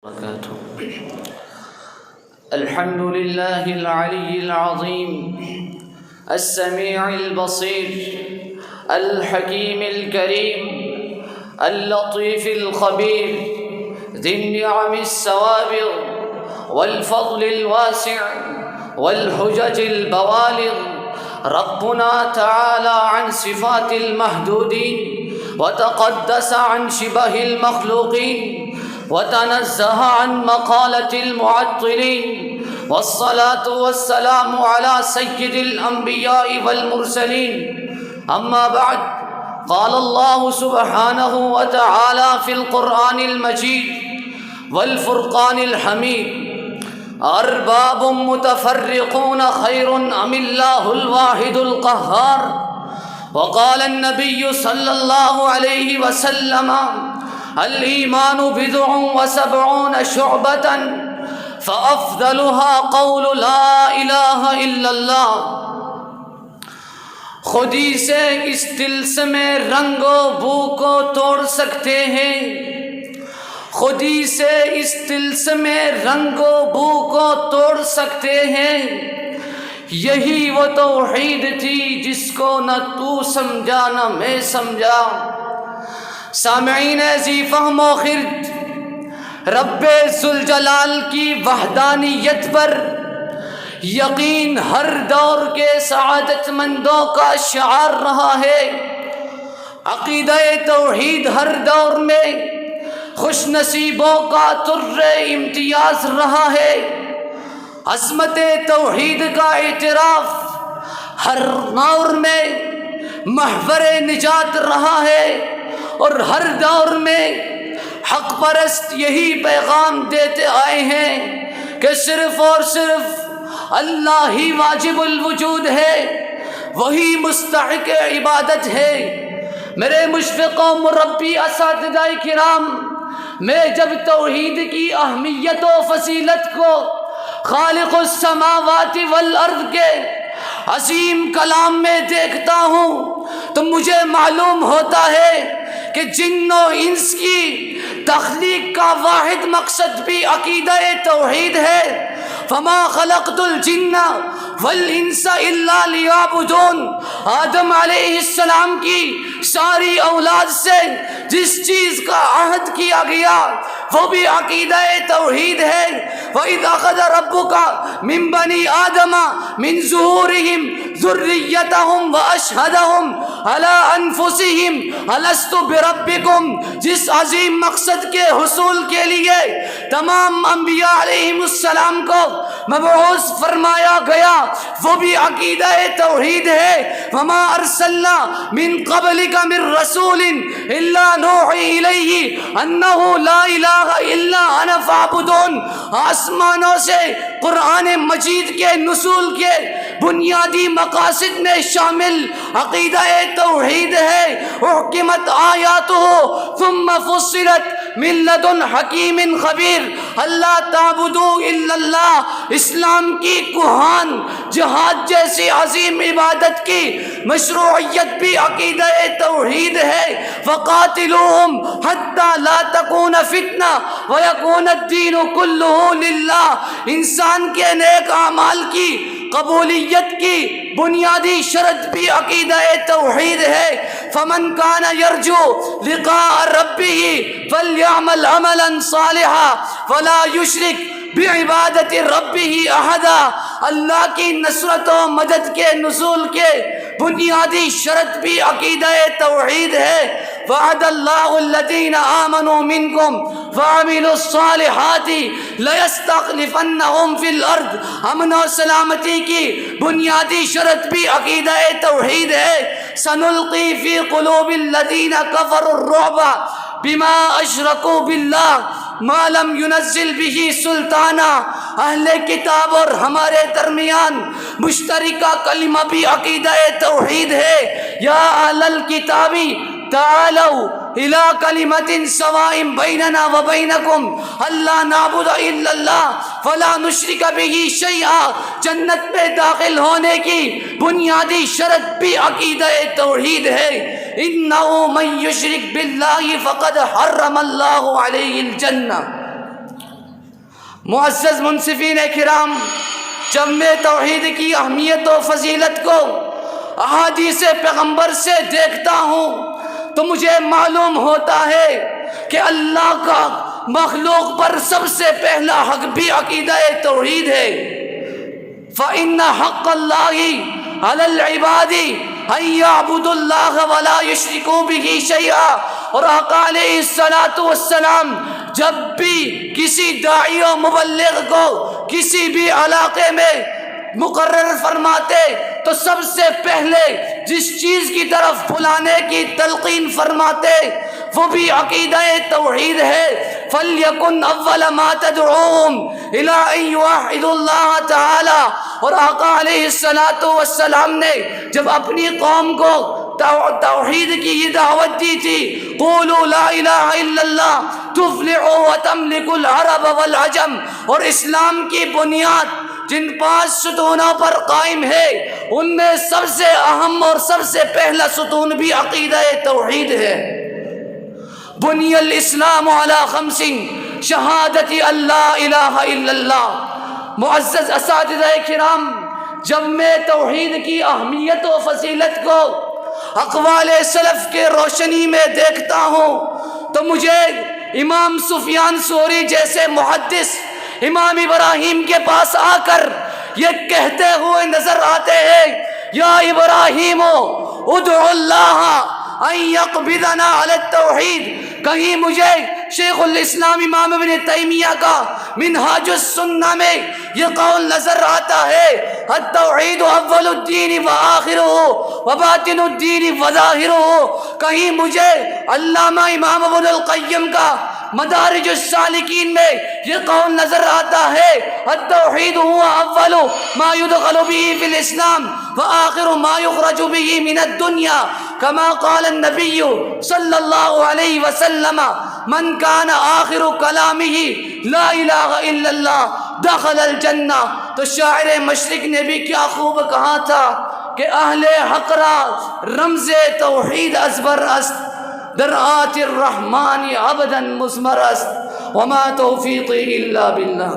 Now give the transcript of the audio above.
وبركاته. الحمد لله العلي العظيم السميع البصير الحكيم الكريم اللطيف الخبير ذي النعم السوابغ والفضل الواسع والحجج البوالغ. ربنا تعالى عن صفات المحدودين وتقدس عن شبه المخلوقين وتنزه عن مقالة المعطلين، والصلاة والسلام على سيد الأنبياء والمرسلين. أما بعد، قال الله سبحانه وتعالى في القرآن المجيد والفرقان الحميد: أرباب متفرقون خير أم الله الواحد القهار. وقال النبي صلى الله عليه وسلم: الإيمان بضع وسبعون شعبة فأفضلها قول لا إله إلا الله. خودی سے اس طلسم رنگ و بو کو توڑ سکتے ہیں، خودی سے اس طلسم رنگ و بو کو توڑ سکتے ہیں. یہی وہ توحید تھی جس کو نہ تو سمجھا نہ میں سمجھا. سامعین ذی فہم و خرد، رب ذوالجلال کی وحدانیت پر یقین ہر دور کے سعادت مندوں کا شعار رہا ہے. عقیدہ توحید ہر دور میں خوش نصیبوں کا طر امتیاز رہا ہے. عظمت توحید کا اعتراف ہر دور میں محور نجات رہا ہے، اور ہر دور میں حق پرست یہی پیغام دیتے آئے ہیں کہ صرف اور صرف اللہ ہی واجب الوجود ہے، وہی مستحق عبادت ہے. میرے مشفق و مربی اساتذہ کرام، میں جب توحید کی اہمیت و فضیلت کو خالق السماوات والارض کے عظیم کلام میں دیکھتا ہوں تو مجھے معلوم ہوتا ہے کہ جن و انس کی تخلیق کا واحد مقصد بھی عقیدہ توحید ہے. فما خلقت الجن والانس الا لیعبدون. آدم علیہ السلام کی ساری اولاد سے جس چیز کا عہد کیا گیا وہ بھی عقیدہ توحید ہے. وَإِذْ أَخَذَ رَبُّكَ مِنْ بَنِي آدَمَ مِنْ ظُهُورِهِمْ ذُرِّيَّتَهُمْ وَأَشْهَدَهُمْ عَلَىٰ أَنفُسِهِمْ أَلَسْتُ بِرَبِّكُمْ. جس عظیم مقصد کے حصول کے لیے تمام انبیاء علیہم السلام کو مبعوث فرمایا گیا وہ بھی عقیدہ توحید ہے. وَمَا أَرْسَلْنَا مِنْ قَبْلِكَ مِنْ رَسُولٍ إِلَّا نُوحِي إِلَيْهِ أَنَّهُ لَا إِلَٰهَ إِلَّا أَنَا فَاعْبُدُونِ. آسمانوں سے قرآن مجید کے نزول کے بنیادی مقاصد میں شامل عقیدہ توحید ہے. احکمت آیاتہ ثم فصلت من لدن حکیم خبیر. اللہ تعبدوا الا اللہ، اسلام کی کوہان جہاد جیسی عظیم عبادت کی مشروعیت بھی عقیدہ توحید ہے. فقاتلوہم حتی لا تکون فتنہ ویکون الدین کلہ للہ. انسان کے نیک اعمال کی قبولیت کی بنیادی شرط بھی عقیدہ توحید ہے. فمن کان یرجو لقاء ربہ فلیعمل عملا صالحا ولا یشرک بعبادت ربہ احدا. اللہ کی نصرت و مدد کے نزول کے بنیادی شرط بھی عقیدہ توحید ہے. وعد اللہ الذین آمنوا منکم وعملوا الصالحات لیستخلفنہم فی الارض. امن و سلامتی کی بنیادی شرط بھی عقیدہ توحید ہے. سنلقی فی قلوب الذین کفروا الرعب بما اشرکوا باللہ ما لم ينزل به سلطانا. اہل کتاب اور ہمارے درمیان مشترکہ کلمہ بھی عقیدہ توحید ہے. یا اہل الکتاب تعالوا الى کلمۃ سواء بیننا وبینکم الا نعبد الا اللہ ولا نشرک به شیئا. جنت میں داخل ہونے کی بنیادی شرط بھی عقیدہ توحید ہے. انه من یشرک باللہ فقد حرم اللہ علیہ الجنہ. معزز منصفین کرام، جب میں توحید کی اہمیت و فضیلت کو احادیث پیغمبر سے دیکھتا ہوں تو مجھے معلوم ہوتا ہے کہ اللہ کا مخلوق پر سب سے پہلا حق بھی عقیدہ توحید ہے۔ فَإِنَّ حَقَّ اللَّهِ عَلَى الْعِبَادِ أَن يَعْبُدُوا اللَّهَ وَلَا يُشْرِكُوا بِهِ شَيْئًا۔ اور آقا علیہ السلام جب بھی کسی داعی و مبلغ کو کسی بھی علاقے میں مقرر فرماتے تو سب سے پہلے جس چیز کی طرف بلانے کی تلقین فرماتے وہ بھی عقیدہ توحید ہے۔ فَلْيَكُنْ أَوَّلَ مَا تَدْعُوهُمْ إِلَىٰ أَن يُوَحِّدُوا اللَّهَ تَعَالَىٰ۔ اور آقا علیہ السلام نے جب اپنی قوم کو توحید کی یہ دعوت دی تھی، قولوا لا الہ الا اللہ تفلحوا وتملکوا العرب والعجم، اور اسلام کی بنیاد جن 5 ستونوں پر قائم ہے ان میں سب سے اہم اور سب سے پہلا ستون بھی عقیدہ توحید ہے۔ بنی الاسلام علی 5 شہادت اللہ الہ الا اللہ۔ معزز اساتذہ کرام، جب میں توحید کی اہمیت و فضیلت کو اقوال سلف کے روشنی میں دیکھتا ہوں تو مجھے امام سفیان ثوری جیسے محدث امام ابراہیم کے پاس آ کر یہ کہتے ہوئے نظر آتے ہیں، یا ابراہیم ادعو اللہ ان یقبضنا علی التوحید۔ کہیں مجھے شیخ الاسلام امام ابن تیمیہ کا منہاج السنہ میں یہ قول نظر آتا ہے، التوحید اول الدین وآخرہ وباطن الدین وظاہرہ۔ کہیں مجھے علامہ امام ابن القیم کا مدارج السالکین میں یہ قول نظر آتا ہے، التوحید هو اول ما يدخل به في الاسلام وآخر ما يخرج به من الدنیا، كما قال النبی صلی اللہ علیہ وسلم من كان آخر کلامه لا الہ الا اللہ دخل الجنہ۔ تو شاعر مشرق نے بھی کیا خوب کہا تھا کہ اہل حق را رمز توحید ازبر است، در آت الرحمن عبدا مزمر است، وما توفیقی الا باللہ۔